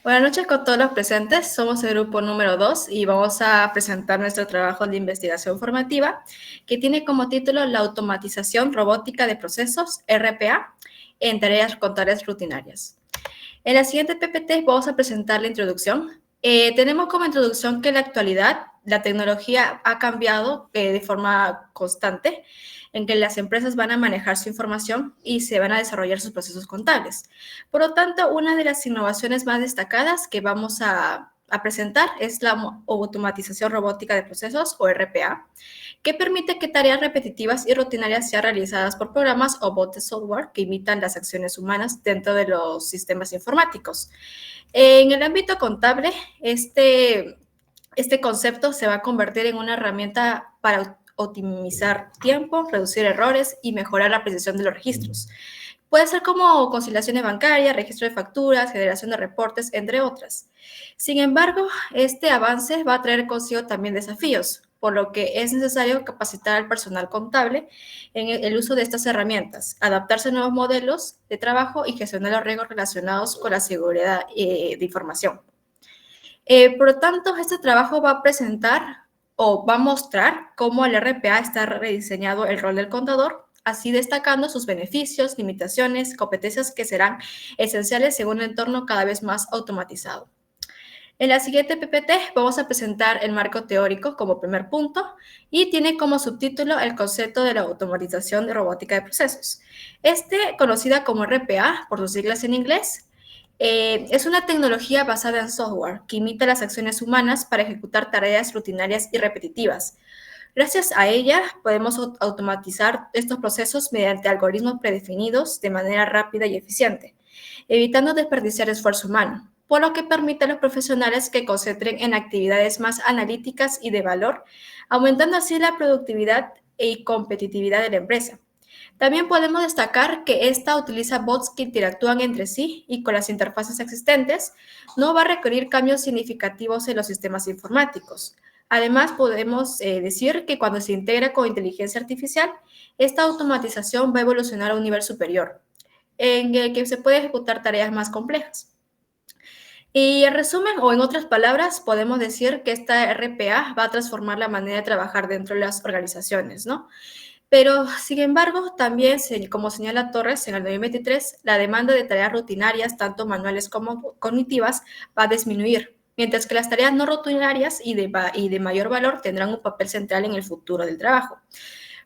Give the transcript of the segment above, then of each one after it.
Buenas noches con todos los presentes. Somos el grupo número 2 y vamos a presentar nuestro trabajo de investigación formativa que tiene como título La automatización robótica de procesos, RPA, en tareas con tareas rutinarias. En la siguiente PPT vamos a presentar la introducción. Tenemos como introducción que en la actualidad la tecnología ha cambiado de forma constante, en que las empresas van a manejar su información y se van a desarrollar sus procesos contables. Por lo tanto, una de las innovaciones más destacadas que vamos a presentar es la automatización robótica de procesos o RPA, que permite que tareas repetitivas y rutinarias sean realizadas por programas o bots de software que imitan las acciones humanas dentro de los sistemas informáticos. En el ámbito contable, este concepto se va a convertir en una herramienta para optimizar tiempo, reducir errores y mejorar la precisión de los registros. Puede ser como conciliaciones bancarias, registro de facturas, generación de reportes, entre otras. Sin embargo, este avance va a traer consigo también desafíos, por lo que es necesario capacitar al personal contable en el uso de estas herramientas, adaptarse a nuevos modelos de trabajo y gestionar los riesgos relacionados con la seguridad de información. Por lo tanto, este trabajo va a presentar o va a mostrar cómo el RPA está rediseñado el rol del contador, así destacando sus beneficios, limitaciones, competencias que serán esenciales según un entorno cada vez más automatizado. En la siguiente PPT vamos a presentar el marco teórico como primer punto y tiene como subtítulo el concepto de la automatización de robótica de procesos. Conocida como RPA por sus siglas en inglés, es una tecnología basada en software que imita las acciones humanas para ejecutar tareas rutinarias y repetitivas. Gracias a ella podemos automatizar estos procesos mediante algoritmos predefinidos de manera rápida y eficiente, evitando desperdiciar esfuerzo humano, por lo que permite a los profesionales que concentren en actividades más analíticas y de valor, aumentando así la productividad y competitividad de la empresa. También podemos destacar que esta utiliza bots que interactúan entre sí y con las interfaces existentes, no va a requerir cambios significativos en los sistemas informáticos. Además, podemos decir que cuando se integra con inteligencia artificial, esta automatización va a evolucionar a un nivel superior, en el que se puede ejecutar tareas más complejas. Y en resumen, o en otras palabras, podemos decir que esta RPA va a transformar la manera de trabajar dentro de las organizaciones, ¿no? Pero, sin embargo, también, como señala Torres en el 2023, la demanda de tareas rutinarias, tanto manuales como cognitivas, va a disminuir, mientras que las tareas no rutinarias y de mayor valor tendrán un papel central en el futuro del trabajo.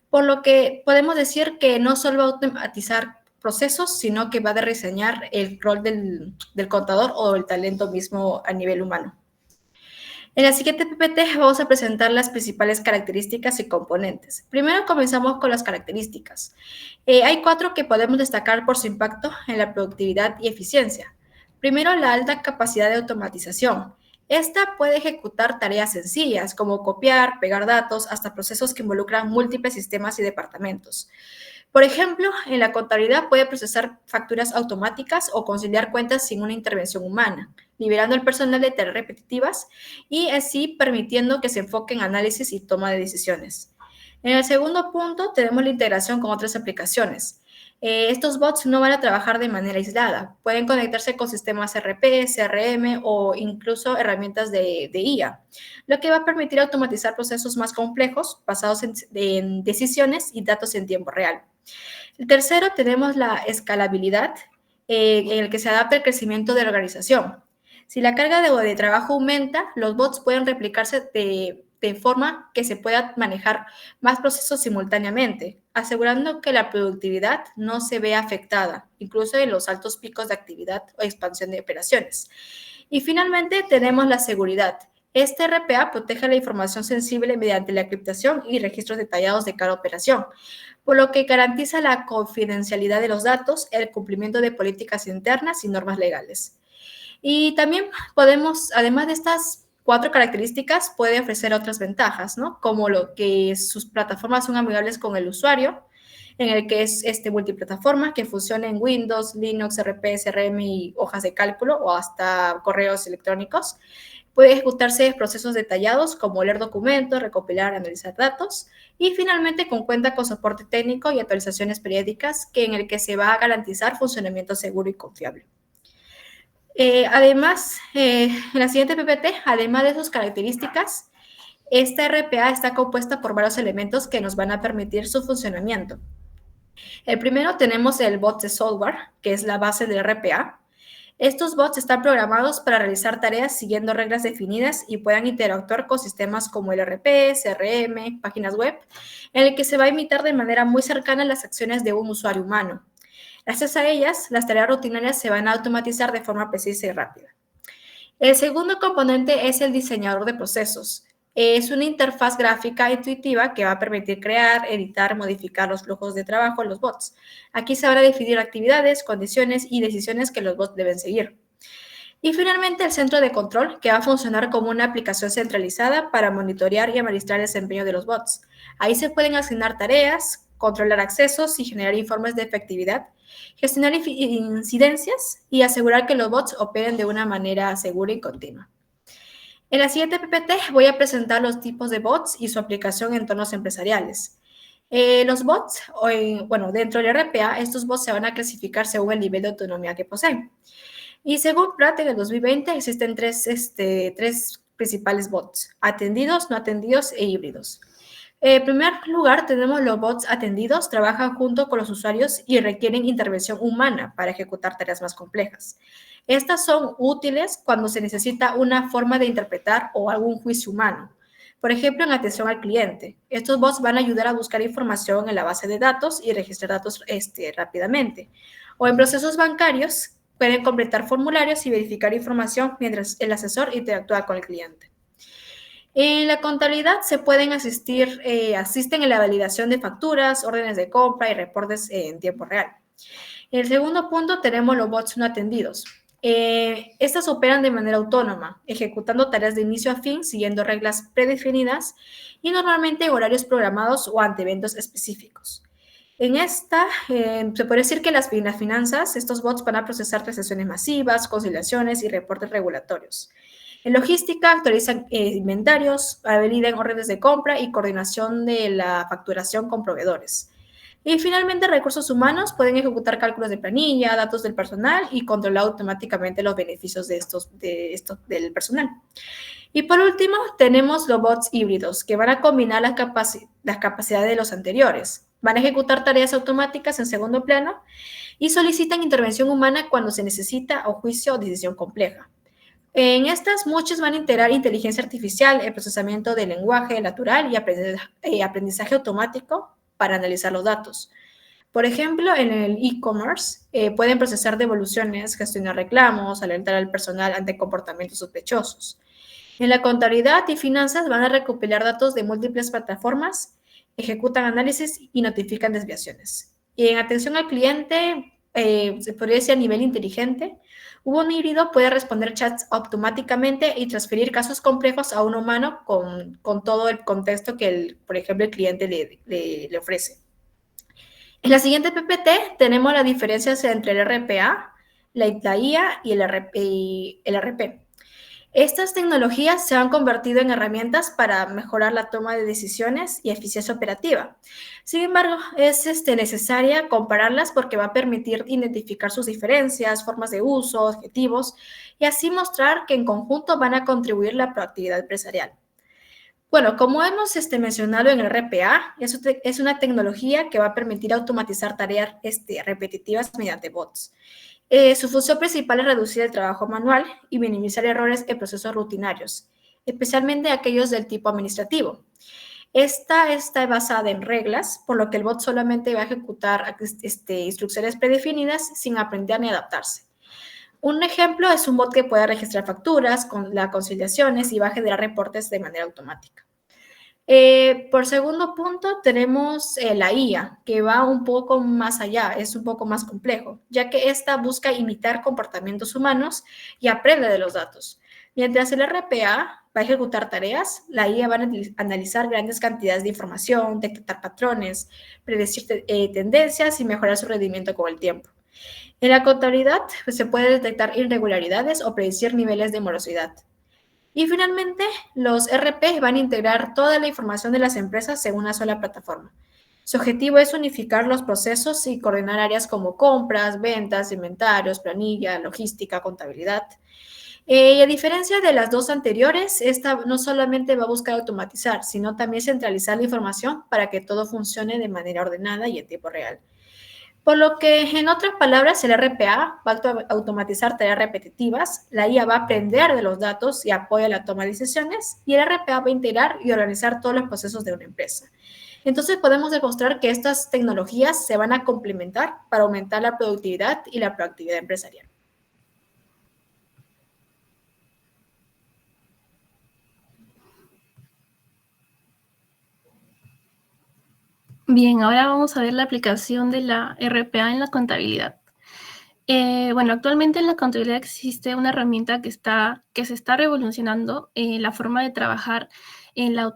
Por lo que podemos decir que no solo va a automatizar procesos, sino que va a rediseñar el rol del contador o el talento mismo a nivel humano. En la siguiente PPT vamos a presentar las principales características y componentes. Primero comenzamos con las características. Hay 4 que podemos destacar por su impacto en la productividad y eficiencia. Primero, la alta capacidad de automatización. Esta puede ejecutar tareas sencillas como copiar, pegar datos, hasta procesos que involucran múltiples sistemas y departamentos. Por ejemplo, en la contabilidad puede procesar facturas automáticas o conciliar cuentas sin una intervención humana, liberando al personal de tareas repetitivas y así permitiendo que se enfoque en análisis y toma de decisiones. En el segundo punto tenemos la integración con otras aplicaciones. Estos bots no van a trabajar de manera aislada, pueden conectarse con sistemas RP, CRM o incluso herramientas de IA, lo que va a permitir automatizar procesos más complejos basados en decisiones y datos en tiempo real. El tercero, tenemos la escalabilidad, en el que se adapta el crecimiento de la organización. Si la carga de trabajo aumenta, los bots pueden replicarse de forma que se pueda manejar más procesos simultáneamente, asegurando que la productividad no se vea afectada, incluso en los altos picos de actividad o expansión de operaciones. Y finalmente tenemos la seguridad. Este RPA protege la información sensible mediante la encriptación y registros detallados de cada operación, por lo que garantiza la confidencialidad de los datos, el cumplimiento de políticas internas y normas legales. Y también podemos, además de estas 4 características, puede ofrecer otras ventajas, ¿no? Como lo que sus plataformas son amigables con el usuario, en el que es multiplataforma, que funciona en Windows, Linux, RP, CRM y hojas de cálculo o hasta correos electrónicos. Puede ejecutarse procesos detallados como leer documentos, recopilar, analizar datos y finalmente cuenta con soporte técnico y actualizaciones periódicas en el que se va a garantizar funcionamiento seguro y confiable. Además, en la siguiente PPT, además de sus características, esta RPA está compuesta por varios elementos que nos van a permitir su funcionamiento. El primero tenemos el bot de software, que es la base del RPA. Estos bots están programados para realizar tareas siguiendo reglas definidas y puedan interactuar con sistemas como el RP, CRM, páginas web, en el que se va a imitar de manera muy cercana las acciones de un usuario humano. Gracias a ellas, las tareas rutinarias se van a automatizar de forma precisa y rápida. El segundo componente es el diseñador de procesos. Es una interfaz gráfica intuitiva que va a permitir crear, editar, modificar los flujos de trabajo en los bots. Aquí se van a definir actividades, condiciones y decisiones que los bots deben seguir. Y finalmente el centro de control, que va a funcionar como una aplicación centralizada para monitorear y administrar el desempeño de los bots. Ahí se pueden asignar tareas, controlar accesos y generar informes de efectividad, gestionar incidencias y asegurar que los bots operen de una manera segura y continua. En la siguiente PPT voy a presentar los tipos de bots y su aplicación en entornos empresariales. Los bots, dentro del RPA, estos bots se van a clasificar según el nivel de autonomía que poseen. Y según Pratt, en el 2020 existen tres principales bots: atendidos, no atendidos e híbridos. En primer lugar, tenemos los bots atendidos, trabajan junto con los usuarios y requieren intervención humana para ejecutar tareas más complejas. Estas son útiles cuando se necesita una forma de interpretar o algún juicio humano. Por ejemplo, en atención al cliente. Estos bots van a ayudar a buscar información en la base de datos y registrar datos rápidamente. O en procesos bancarios, pueden completar formularios y verificar información mientras el asesor interactúa con el cliente. En la contabilidad se pueden asisten en la validación de facturas, órdenes de compra y reportes en tiempo real. En el segundo punto tenemos los bots no atendidos. Estas operan de manera autónoma, ejecutando tareas de inicio a fin, siguiendo reglas predefinidas y normalmente en horarios programados o ante eventos específicos. En esta, se puede decir que las finanzas, estos bots van a procesar transacciones masivas, conciliaciones y reportes regulatorios. En logística, actualizan inventarios, validan órdenes de compra y coordinación de la facturación con proveedores. Y finalmente, recursos humanos pueden ejecutar cálculos de planilla, datos del personal y controlar automáticamente los beneficios del personal. Y por último, tenemos los bots híbridos, que van a combinar las capacidades de los anteriores. Van a ejecutar tareas automáticas en segundo plano y solicitan intervención humana cuando se necesita o juicio o decisión compleja. En estas, muchos van a integrar inteligencia artificial, el procesamiento del lenguaje natural y aprendizaje automático para analizar los datos. Por ejemplo, en el e-commerce pueden procesar devoluciones, gestionar reclamos, alertar al personal ante comportamientos sospechosos. En la contabilidad y finanzas van a recopilar datos de múltiples plataformas, ejecutan análisis y notifican desviaciones. Y en atención al cliente, se podría decir a nivel inteligente, un híbrido puede responder chats automáticamente y transferir casos complejos a un humano con todo el contexto que, por ejemplo, el cliente le ofrece. En la siguiente PPT tenemos las diferencias entre el RPA, la IA y el RP. Estas tecnologías se han convertido en herramientas para mejorar la toma de decisiones y eficiencia operativa. Sin embargo, es necesaria compararlas porque va a permitir identificar sus diferencias, formas de uso, objetivos y así mostrar que en conjunto van a contribuir a la proactividad empresarial. Bueno, como hemos mencionado en el RPA, es una tecnología que va a permitir automatizar tareas repetitivas mediante bots. Su función principal es reducir el trabajo manual y minimizar errores en procesos rutinarios, especialmente aquellos del tipo administrativo. Esta está basada en reglas, por lo que el bot solamente va a ejecutar instrucciones predefinidas sin aprender ni adaptarse. Un ejemplo es un bot que pueda registrar facturas, con las conciliaciones y va a generar reportes de manera automática. Por segundo punto, tenemos la IA, que va un poco más allá, es un poco más complejo, ya que esta busca imitar comportamientos humanos y aprende de los datos. Mientras el RPA va a ejecutar tareas, la IA va a analizar grandes cantidades de información, detectar patrones, predecir tendencias y mejorar su rendimiento con el tiempo. En la contabilidad, pues, se puede detectar irregularidades o predecir niveles de morosidad. Y finalmente, los RP van a integrar toda la información de las empresas en una sola plataforma. Su objetivo es unificar los procesos y coordinar áreas como compras, ventas, inventarios, planilla, logística, contabilidad. Y a diferencia de las dos anteriores, esta no solamente va a buscar automatizar, sino también centralizar la información para que todo funcione de manera ordenada y en tiempo real. Por lo que, en otras palabras, el RPA va a automatizar tareas repetitivas, la IA va a aprender de los datos y apoya la toma de decisiones, y el RPA va a integrar y organizar todos los procesos de una empresa. Entonces, podemos demostrar que estas tecnologías se van a complementar para aumentar la productividad y la proactividad empresarial. Bien, ahora vamos a ver la aplicación de la RPA en la contabilidad. Bueno, actualmente en la contabilidad existe una herramienta que se está revolucionando la forma de trabajar en la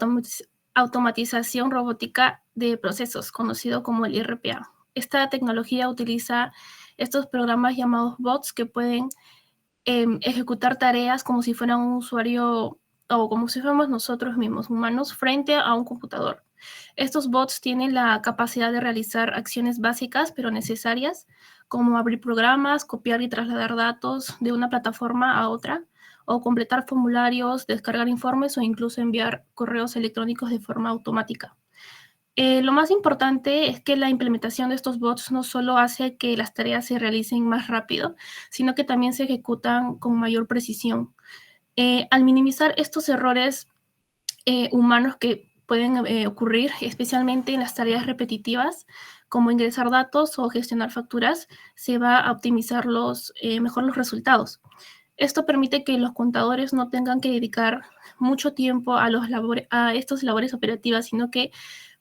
automatización robótica de procesos, conocido como el RPA. Esta tecnología utiliza estos programas llamados bots que pueden ejecutar tareas como si fueran un usuario o como si fuéramos nosotros mismos, humanos, frente a un computador. Estos bots tienen la capacidad de realizar acciones básicas pero necesarias, como abrir programas, copiar y trasladar datos de una plataforma a otra, o completar formularios, descargar informes o incluso enviar correos electrónicos de forma automática. Lo más importante es que la implementación de estos bots no solo hace que las tareas se realicen más rápido, sino que también se ejecutan con mayor precisión. Al minimizar estos errores humanos que pueden ocurrir, especialmente en las tareas repetitivas, como ingresar datos o gestionar facturas, se va a optimizar mejor los resultados. Esto permite que los contadores no tengan que dedicar mucho tiempo a estas labores operativas, sino que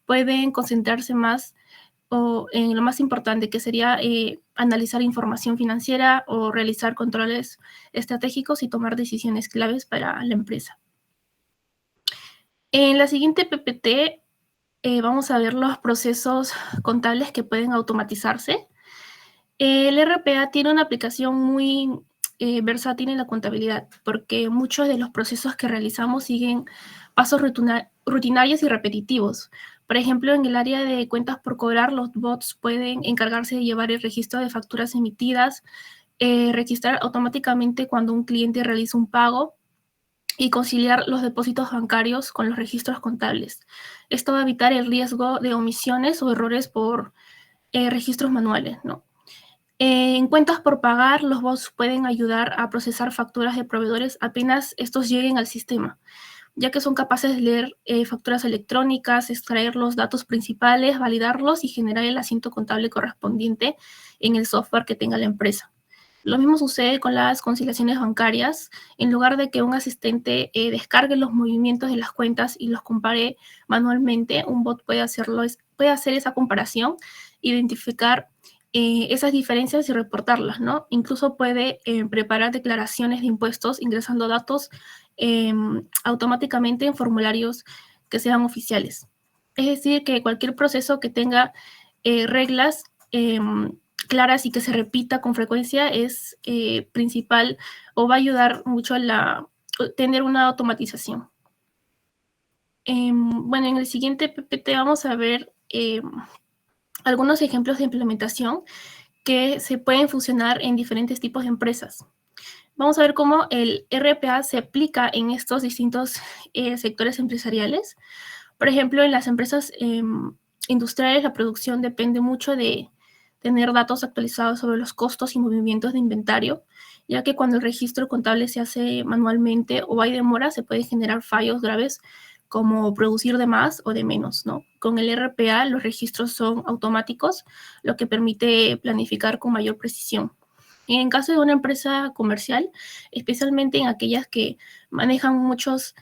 pueden concentrarse más o en lo más importante, que sería analizar información financiera o realizar controles estratégicos y tomar decisiones claves para la empresa. En la siguiente PPT vamos a ver los procesos contables que pueden automatizarse. El RPA tiene una aplicación muy versátil en la contabilidad, porque muchos de los procesos que realizamos siguen pasos rutinarios y repetitivos. Por ejemplo, en el área de cuentas por cobrar, los bots pueden encargarse de llevar el registro de facturas emitidas, registrar automáticamente cuando un cliente realiza un pago y conciliar los depósitos bancarios con los registros contables. Esto va a evitar el riesgo de omisiones o errores por registros manuales, ¿no? En cuentas por pagar, los bots pueden ayudar a procesar facturas de proveedores apenas estos lleguen al sistema, ya que son capaces de leer facturas electrónicas, extraer los datos principales, validarlos y generar el asiento contable correspondiente en el software que tenga la empresa. Lo mismo sucede con las conciliaciones bancarias. En lugar de que un asistente descargue los movimientos de las cuentas y los compare manualmente, un bot puede hacer esa comparación, identificar esas diferencias y reportarlas, ¿no? Incluso puede preparar declaraciones de impuestos ingresando datos automáticamente en formularios que sean oficiales. Es decir, que cualquier proceso que tenga reglas claras y que se repita con frecuencia es principal o va a ayudar mucho a tener una automatización. Bueno, en el siguiente PPT vamos a ver algunos ejemplos de implementación que se pueden funcionar en diferentes tipos de empresas. Vamos a ver cómo el RPA se aplica en estos distintos sectores empresariales. Por ejemplo, en las empresas industriales la producción depende mucho de tener datos actualizados sobre los costos y movimientos de inventario, ya que cuando el registro contable se hace manualmente o hay demora, se pueden generar fallos graves como producir de más o de menos, ¿no? Con el RPA los registros son automáticos, lo que permite planificar con mayor precisión. En caso de una empresa comercial, especialmente en aquellas que manejan muchas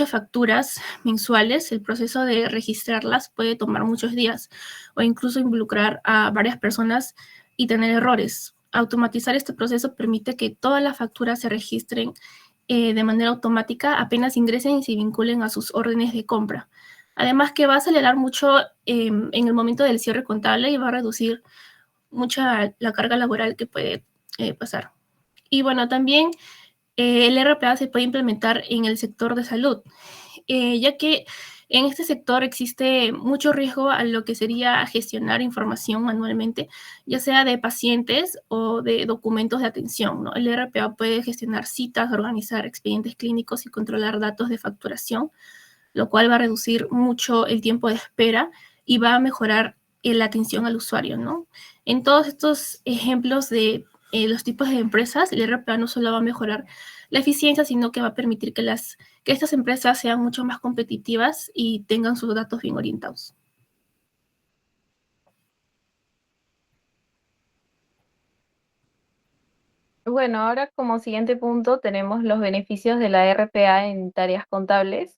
facturas mensuales, el proceso de registrarlas puede tomar muchos días o incluso involucrar a varias personas y tener errores. Automatizar este proceso permite que todas las facturas se registren de manera automática apenas ingresen y se vinculen a sus órdenes de compra. Además que va a acelerar mucho en el momento del cierre contable y va a reducir mucha la carga laboral que puede pasar. Y bueno, también el RPA se puede implementar en el sector de salud, ya que En este sector existe mucho riesgo a lo que sería gestionar información manualmente, ya sea de pacientes o de documentos de atención, ¿no? El RPA puede gestionar citas, organizar expedientes clínicos y controlar datos de facturación, lo cual va a reducir mucho el tiempo de espera y va a mejorar la atención al usuario, ¿no? En todos estos ejemplos de los tipos de empresas, el RPA no solo va a mejorar la eficiencia, sino que va a permitir que estas empresas sean mucho más competitivas y tengan sus datos bien orientados. Bueno, ahora como siguiente punto tenemos los beneficios de la RPA en tareas contables.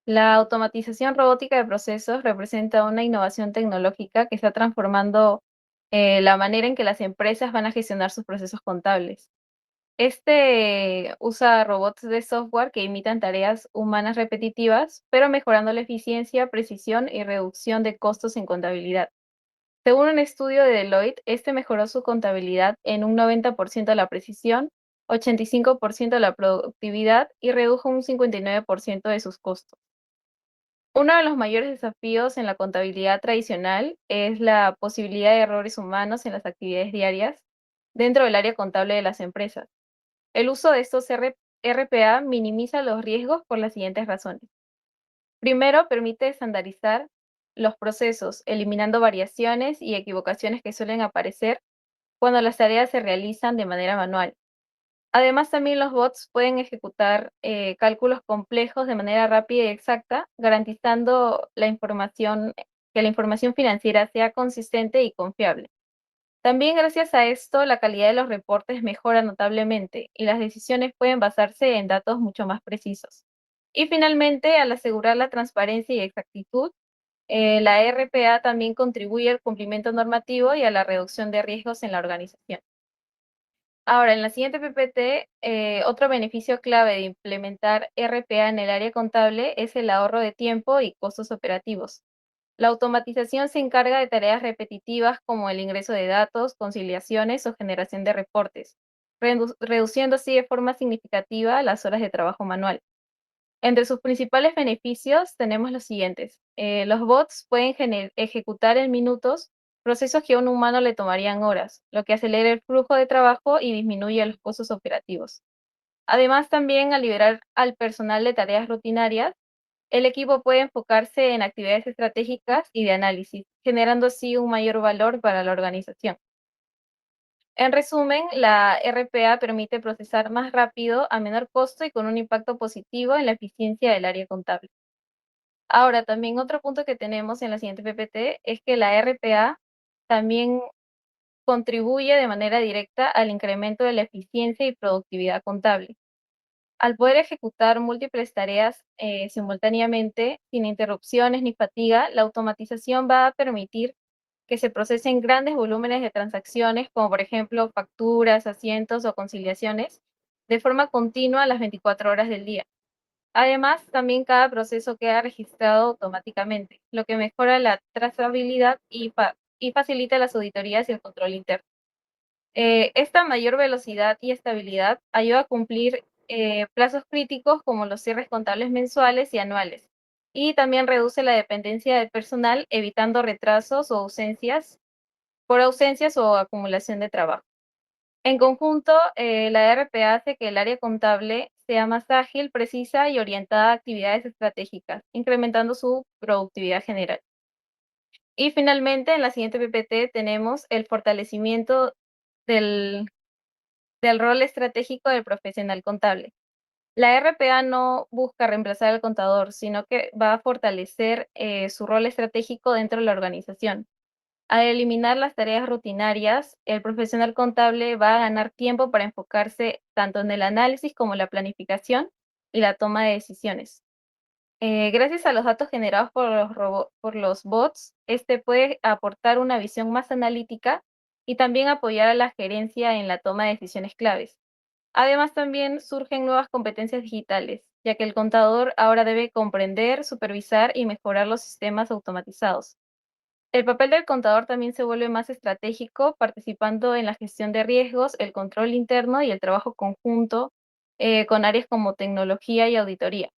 La automatización robótica de procesos representa una innovación tecnológica que está transformando la manera en que las empresas van a gestionar sus procesos contables. Este usa robots de software que imitan tareas humanas repetitivas, pero mejorando la eficiencia, precisión y reducción de costos en contabilidad. Según un estudio de Deloitte, este mejoró su contabilidad en un 90% la precisión, 85% la productividad y redujo un 59% de sus costos. Uno de los mayores desafíos en la contabilidad tradicional es la posibilidad de errores humanos en las actividades diarias dentro del área contable de las empresas. El uso de estos RPA minimiza los riesgos por las siguientes razones. Primero, permite estandarizar los procesos, eliminando variaciones y equivocaciones que suelen aparecer cuando las tareas se realizan de manera manual. Además, también los bots pueden ejecutar cálculos complejos de manera rápida y exacta, garantizando que la información financiera sea consistente y confiable. También gracias a esto, la calidad de los reportes mejora notablemente y las decisiones pueden basarse en datos mucho más precisos. Y finalmente, al asegurar la transparencia y exactitud, la RPA también contribuye al cumplimiento normativo y a la reducción de riesgos en la organización. Ahora, en la siguiente PPT, otro beneficio clave de implementar RPA en el área contable es el ahorro de tiempo y costos operativos. La automatización se encarga de tareas repetitivas como el ingreso de datos, conciliaciones o generación de reportes, reduciendo así de forma significativa las horas de trabajo manual. Entre sus principales beneficios tenemos los siguientes. Los bots pueden ejecutar en minutos procesos que a un humano le tomarían horas, lo que acelera el flujo de trabajo y disminuye los costos operativos. Además, también al liberar al personal de tareas rutinarias, el equipo puede enfocarse en actividades estratégicas y de análisis, generando así un mayor valor para la organización. En resumen, la RPA permite procesar más rápido, a menor costo y con un impacto positivo en la eficiencia del área contable. Ahora, también otro punto que tenemos en la siguiente PPT es que la RPA también contribuye de manera directa al incremento de la eficiencia y productividad contable. Al poder ejecutar múltiples tareas simultáneamente, sin interrupciones ni fatiga, la automatización va a permitir que se procesen grandes volúmenes de transacciones, como por ejemplo facturas, asientos o conciliaciones, de forma continua las 24 horas del día. Además, también cada proceso queda registrado automáticamente, lo que mejora la trazabilidad y facilita las auditorías y el control interno. Esta mayor velocidad y estabilidad ayuda a cumplir plazos críticos como los cierres contables mensuales y anuales, y también reduce la dependencia del personal, evitando retrasos o ausencias o acumulación de trabajo. En conjunto, la RPA hace que el área contable sea más ágil, precisa y orientada a actividades estratégicas, incrementando su productividad general. Y finalmente, en la siguiente PPT tenemos el fortalecimiento del rol estratégico del profesional contable. La RPA no busca reemplazar al contador, sino que va a fortalecer su rol estratégico dentro de la organización. Al eliminar las tareas rutinarias, el profesional contable va a ganar tiempo para enfocarse tanto en el análisis como la planificación y la toma de decisiones. Gracias a los datos generados por los bots, este puede aportar una visión más analítica y también apoyar a la gerencia en la toma de decisiones claves. Además, también surgen nuevas competencias digitales, ya que el contador ahora debe comprender, supervisar y mejorar los sistemas automatizados. El papel del contador también se vuelve más estratégico, participando en la gestión de riesgos, el control interno y el trabajo conjunto con áreas como tecnología y auditoría.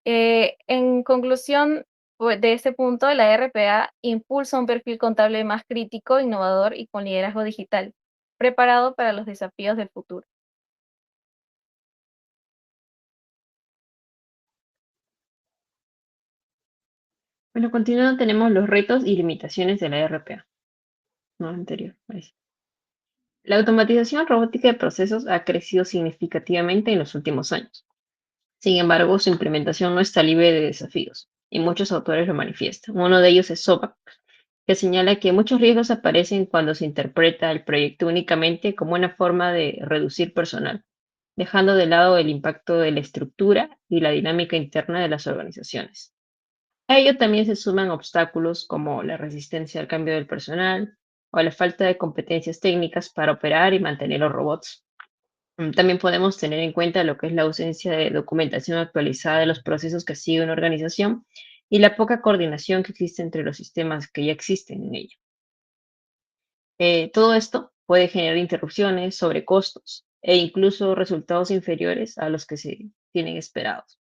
En conclusión de este punto, la RPA impulsa un perfil contable más crítico, innovador y con liderazgo digital, preparado para los desafíos del futuro. Bueno, continuando tenemos los retos y limitaciones de la RPA. No, anterior. Ahí. La automatización robótica de procesos ha crecido significativamente en los últimos años. Sin embargo, su implementación no está libre de desafíos, y muchos autores lo manifiestan. Uno de ellos es Sobak, que señala que muchos riesgos aparecen cuando se interpreta el proyecto únicamente como una forma de reducir personal, dejando de lado el impacto de la estructura y la dinámica interna de las organizaciones. A ello también se suman obstáculos como la resistencia al cambio del personal o la falta de competencias técnicas para operar y mantener los robots. También podemos tener en cuenta lo que es la ausencia de documentación actualizada de los procesos que sigue una organización y la poca coordinación que existe entre los sistemas que ya existen en ella. Todo esto puede generar interrupciones, sobrecostos e incluso resultados inferiores a los que se tienen esperados.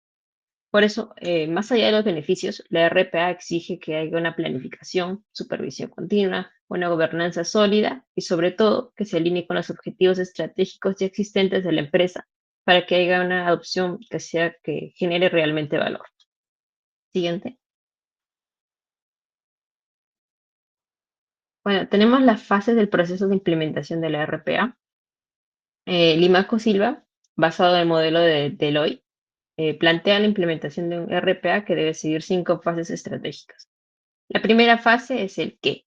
Por eso, más allá de los beneficios, la RPA exige que haya una planificación, supervisión continua, una gobernanza sólida y sobre todo que se alinee con los objetivos estratégicos ya existentes de la empresa para que haya una adopción que genere realmente valor. Siguiente. Bueno, tenemos las fases del proceso de implementación de la RPA. Limaco Silva, basado en el modelo de Deloitte, plantea la implementación de un RPA que debe seguir 5 fases estratégicas. La primera fase es el qué.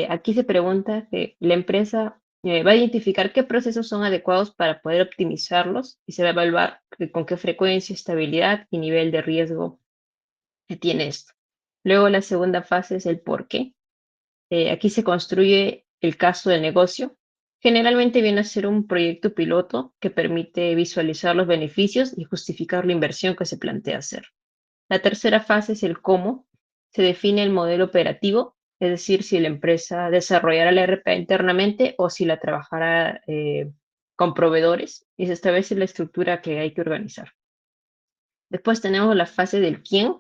Aquí se pregunta que la empresa va a identificar qué procesos son adecuados para poder optimizarlos y se va a evaluar con qué frecuencia, estabilidad y nivel de riesgo que tiene esto. Luego la segunda fase es el por qué. Aquí se construye el caso del negocio. Generalmente viene a ser un proyecto piloto que permite visualizar los beneficios y justificar la inversión que se plantea hacer. La tercera fase es el cómo. Se define el modelo operativo, es decir, si la empresa desarrollará la RPA internamente o si la trabajará con proveedores y se establece la estructura que hay que organizar. Después tenemos la fase del quién,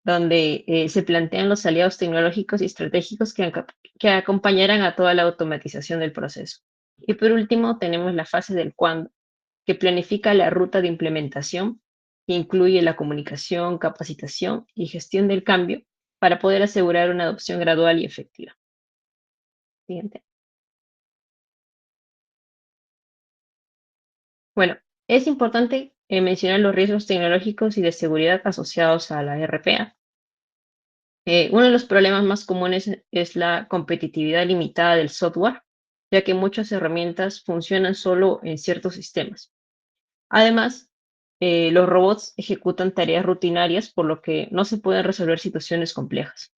donde se plantean los aliados tecnológicos y estratégicos que acompañarán a toda la automatización del proceso. Y por último, tenemos la fase del cuándo, que planifica la ruta de implementación, que incluye la comunicación, capacitación y gestión del cambio para poder asegurar una adopción gradual y efectiva. Siguiente. Bueno, es importante mencionar los riesgos tecnológicos y de seguridad asociados a la RPA. Uno de los problemas más comunes es la competitividad limitada del software, ya que muchas herramientas funcionan solo en ciertos sistemas. Además, los robots ejecutan tareas rutinarias, por lo que no se pueden resolver situaciones complejas.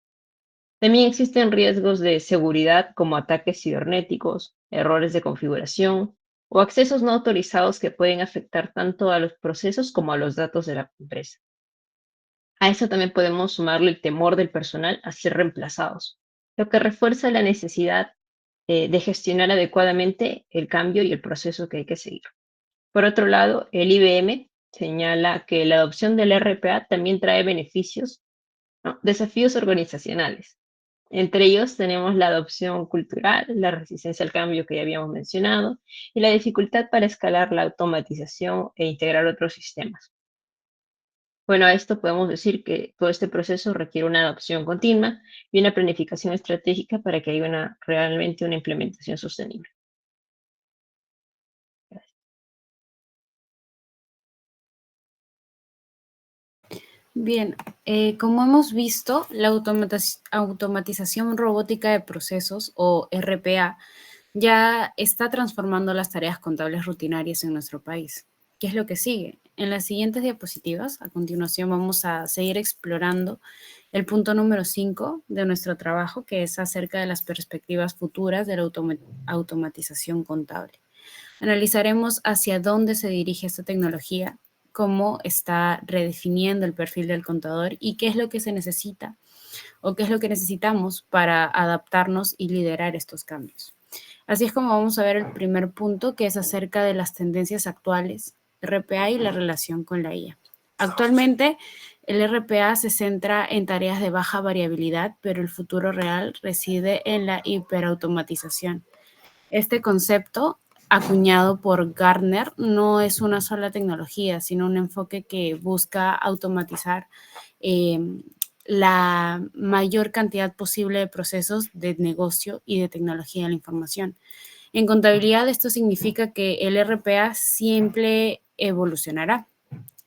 También existen riesgos de seguridad como ataques cibernéticos, errores de configuración o accesos no autorizados que pueden afectar tanto a los procesos como a los datos de la empresa. A eso también podemos sumarle el temor del personal a ser reemplazados, lo que refuerza la necesidad de gestionar adecuadamente el cambio y el proceso que hay que seguir. Por otro lado, el IBM señala que la adopción del RPA también trae beneficios, ¿no? Desafíos organizacionales. Entre ellos tenemos la adopción cultural, la resistencia al cambio que ya habíamos mencionado y la dificultad para escalar la automatización e integrar otros sistemas. Bueno, a esto podemos decir que todo este proceso requiere una adopción continua y una planificación estratégica para que haya realmente una implementación sostenible. Bien, como hemos visto, la automatización robótica de procesos o RPA ya está transformando las tareas contables rutinarias en nuestro país. ¿Qué es lo que sigue? En las siguientes diapositivas, a continuación, vamos a seguir explorando el punto número 5 de nuestro trabajo, que es acerca de las perspectivas futuras de la automatización contable. Analizaremos hacia dónde se dirige esta tecnología, cómo está redefiniendo el perfil del contador y qué es lo que se necesita o qué es lo que necesitamos para adaptarnos y liderar estos cambios. Así es como vamos a ver el primer punto, que es acerca de las tendencias actuales, RPA y la relación con la IA. Actualmente, el RPA se centra en tareas de baja variabilidad, pero el futuro real reside en la hiperautomatización. Este concepto, acuñado por Gartner, no es una sola tecnología, sino un enfoque que busca automatizar la mayor cantidad posible de procesos de negocio y de tecnología de la información. En contabilidad, esto significa que el RPA siempre evolucionará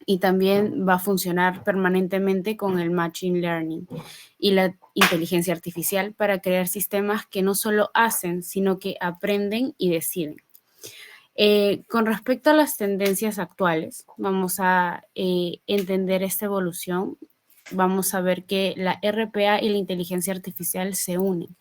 y también va a funcionar permanentemente con el Machine Learning y la inteligencia artificial para crear sistemas que no solo hacen, sino que aprenden y deciden. Con respecto a las tendencias actuales, vamos a entender esta evolución. Vamos a ver que la RPA y la inteligencia artificial se unen.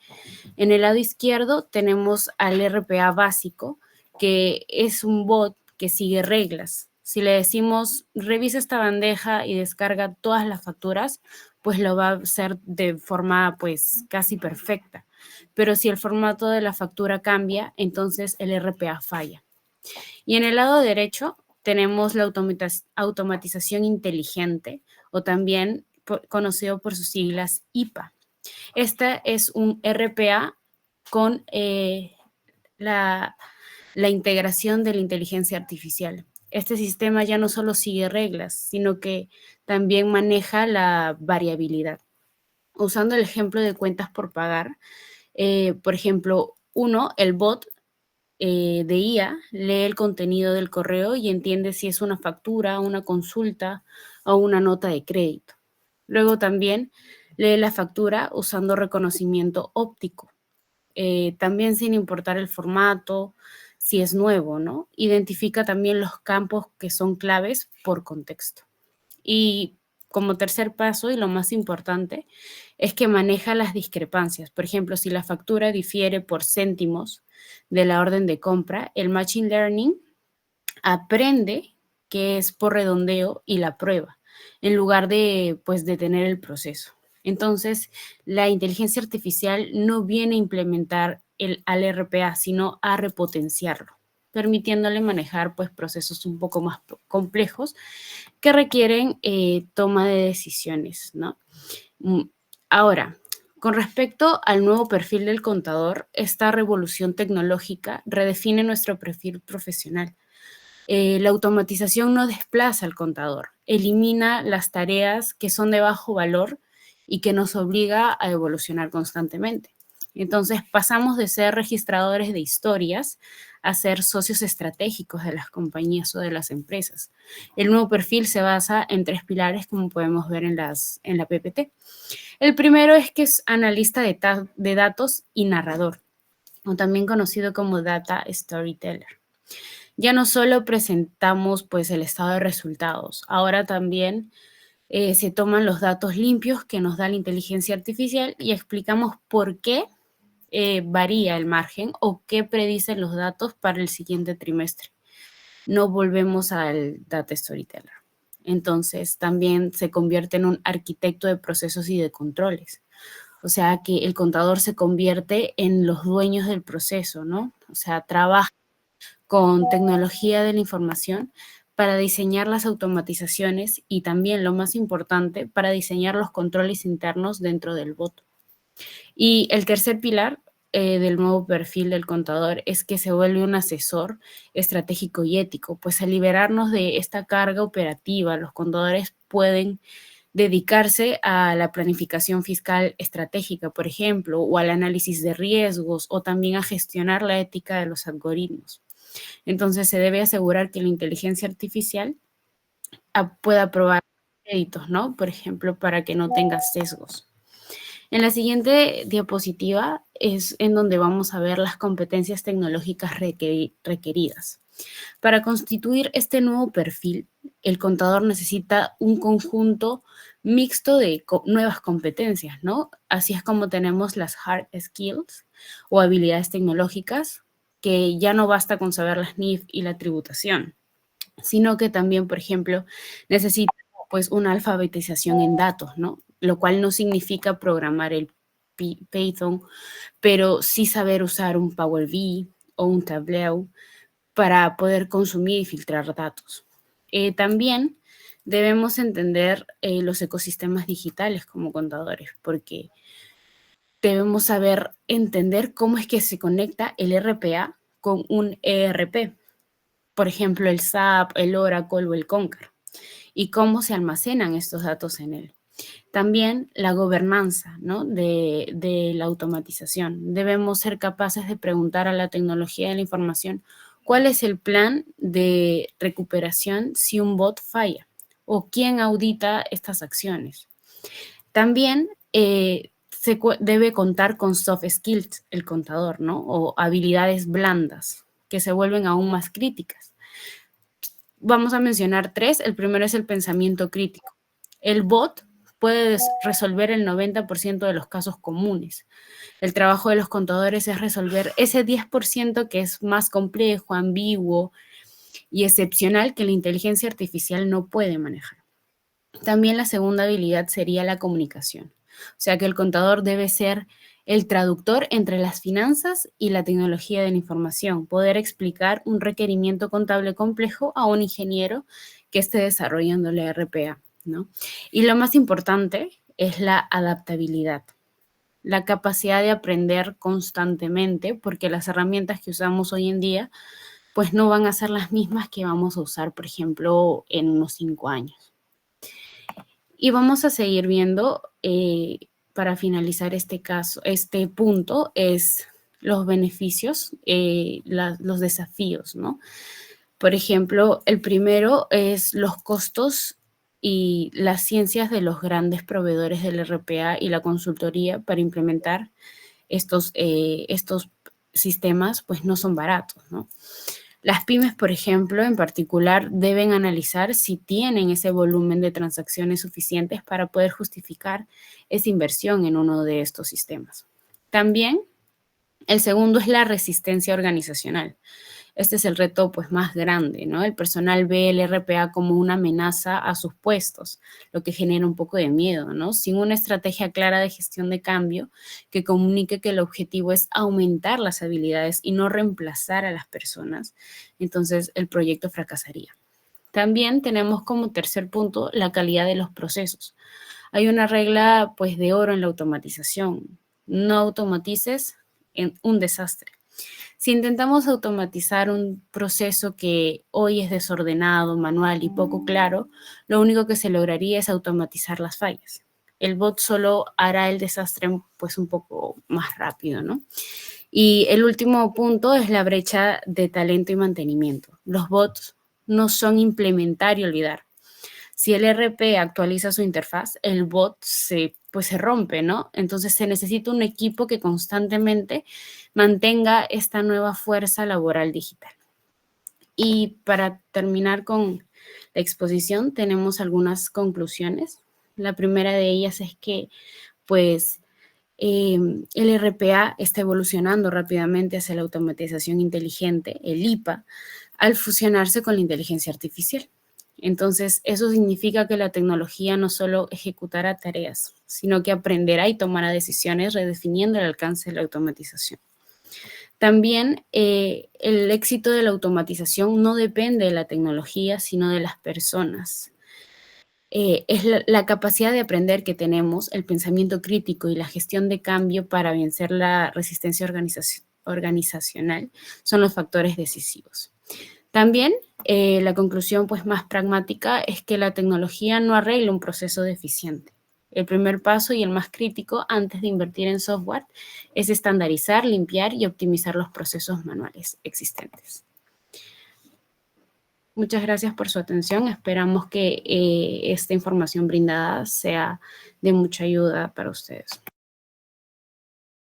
En el lado izquierdo tenemos al RPA básico, que es un bot que sigue reglas. Si le decimos, revisa esta bandeja y descarga todas las facturas, pues lo va a hacer de forma pues casi perfecta. Pero si el formato de la factura cambia, entonces el RPA falla. Y en el lado derecho tenemos la automatización inteligente, o también conocido por sus siglas IPA. Esta es un RPA con la integración de la inteligencia artificial. Este sistema ya no solo sigue reglas, sino que también maneja la variabilidad. Usando el ejemplo de cuentas por pagar, por ejemplo, el bot de IA lee el contenido del correo y entiende si es una factura, una consulta o una nota de crédito. Luego también lee la factura usando reconocimiento óptico, también sin importar el formato, si es nuevo, ¿no? Identifica también los campos que son claves por contexto. Y como tercer paso, y lo más importante, es que maneja las discrepancias. Por ejemplo, si la factura difiere por céntimos de la orden de compra, el Machine Learning aprende que es por redondeo y la prueba, en lugar de, pues, detener el proceso. Entonces, la inteligencia artificial no viene a implementar al RPA, sino a repotenciarlo, permitiéndole manejar pues, procesos un poco más complejos que requieren toma de decisiones, ¿no? Ahora, con respecto al nuevo perfil del contador, esta revolución tecnológica redefine nuestro perfil profesional. La automatización no desplaza al contador, elimina las tareas que son de bajo valor y que nos obliga a evolucionar constantemente. Entonces pasamos de ser registradores de historias a ser socios estratégicos de las compañías o de las empresas. El nuevo perfil se basa en 3 pilares, como podemos ver en la PPT. El primero es que es analista de datos y narrador, o también conocido como data storyteller. Ya no solo presentamos pues el estado de resultados, ahora también se toman los datos limpios que nos da la inteligencia artificial y explicamos por qué varía el margen o qué predicen los datos para el siguiente trimestre. No volvemos al data storyteller. Entonces también se convierte en un arquitecto de procesos y de controles. O sea que el contador se convierte en los dueños del proceso, ¿no? O sea, trabaja con tecnología de la información para diseñar las automatizaciones y también, lo más importante, para diseñar los controles internos dentro del bot. Y el tercer pilar del nuevo perfil del contador es que se vuelve un asesor estratégico y ético, pues al liberarnos de esta carga operativa, los contadores pueden dedicarse a la planificación fiscal estratégica, por ejemplo, o al análisis de riesgos, o también a gestionar la ética de los algoritmos. Entonces, se debe asegurar que la inteligencia artificial pueda aprobar créditos, ¿no? Por ejemplo, para que no tenga sesgos. En la siguiente diapositiva es en donde vamos a ver las competencias tecnológicas requeridas. Para constituir este nuevo perfil, el contador necesita un conjunto mixto de nuevas competencias, ¿no? Así es como tenemos las hard skills o habilidades tecnológicas, que ya no basta con saber las NIF y la tributación, sino que también, por ejemplo, necesita pues una alfabetización en datos, ¿no? Lo cual no significa programar el Python, pero sí saber usar un Power BI o un Tableau para poder consumir y filtrar datos. También debemos entender los ecosistemas digitales como contadores, porque debemos saber entender cómo es que se conecta el RPA con un ERP, por ejemplo, el SAP, el Oracle o el Concur, y cómo se almacenan estos datos en él. También la gobernanza, ¿no?, de la automatización. Debemos ser capaces de preguntar a la tecnología de la información cuál es el plan de recuperación si un bot falla o quién audita estas acciones. También debe contar con soft skills el contador, ¿no?, o habilidades blandas que se vuelven aún más críticas. Vamos a mencionar 3. El primero es el pensamiento crítico. El bot puede resolver el 90% de los casos comunes. El trabajo de los contadores es resolver ese 10% que es más complejo, ambiguo y excepcional que la inteligencia artificial no puede manejar. También la segunda habilidad sería la comunicación. O sea que el contador debe ser el traductor entre las finanzas y la tecnología de la información, poder explicar un requerimiento contable complejo a un ingeniero que esté desarrollando la RPA, ¿no? Y lo más importante es la adaptabilidad, la capacidad de aprender constantemente, porque las herramientas que usamos hoy en día pues no van a ser las mismas que vamos a usar, por ejemplo, en unos 5 años. Y vamos a seguir viendo, para finalizar este punto, es los beneficios, los desafíos, ¿no? Por ejemplo, el primero es los costos y las ciencias de los grandes proveedores del RPA y la consultoría para implementar estos sistemas, pues no son baratos, ¿no? Las pymes, por ejemplo, en particular, deben analizar si tienen ese volumen de transacciones suficientes para poder justificar esa inversión en uno de estos sistemas. También, el segundo es la resistencia organizacional. Este es el reto pues más grande, ¿no? El personal ve el RPA como una amenaza a sus puestos, lo que genera un poco de miedo, ¿no? Sin una estrategia clara de gestión de cambio que comunique que el objetivo es aumentar las habilidades y no reemplazar a las personas, entonces el proyecto fracasaría. También tenemos como tercer punto la calidad de los procesos. Hay una regla pues de oro en la automatización. No automatices en un desastre. Si intentamos automatizar un proceso que hoy es desordenado, manual y poco claro, lo único que se lograría es automatizar las fallas. El bot solo hará el desastre pues un poco más rápido, ¿no? Y el último punto es la brecha de talento y mantenimiento. Los bots no son implementar y olvidar. Si el RP actualiza su interfaz, el bot se rompe, ¿no? Entonces se necesita un equipo que constantemente mantenga esta nueva fuerza laboral digital. Y para terminar con la exposición, tenemos algunas conclusiones. La primera de ellas es que, pues, el RPA está evolucionando rápidamente hacia la automatización inteligente, el IPA, al fusionarse con la inteligencia artificial. Entonces, eso significa que la tecnología no solo ejecutará tareas, sino que aprenderá y tomará decisiones redefiniendo el alcance de la automatización. También el éxito de la automatización no depende de la tecnología, sino de las personas. Es la capacidad de aprender que tenemos, el pensamiento crítico y la gestión de cambio para vencer la resistencia organizacional son los factores decisivos. También la conclusión pues más pragmática es que la tecnología no arregla un proceso deficiente. El primer paso y el más crítico antes de invertir en software es estandarizar, limpiar y optimizar los procesos manuales existentes. Muchas gracias por su atención. Esperamos que esta información brindada sea de mucha ayuda para ustedes.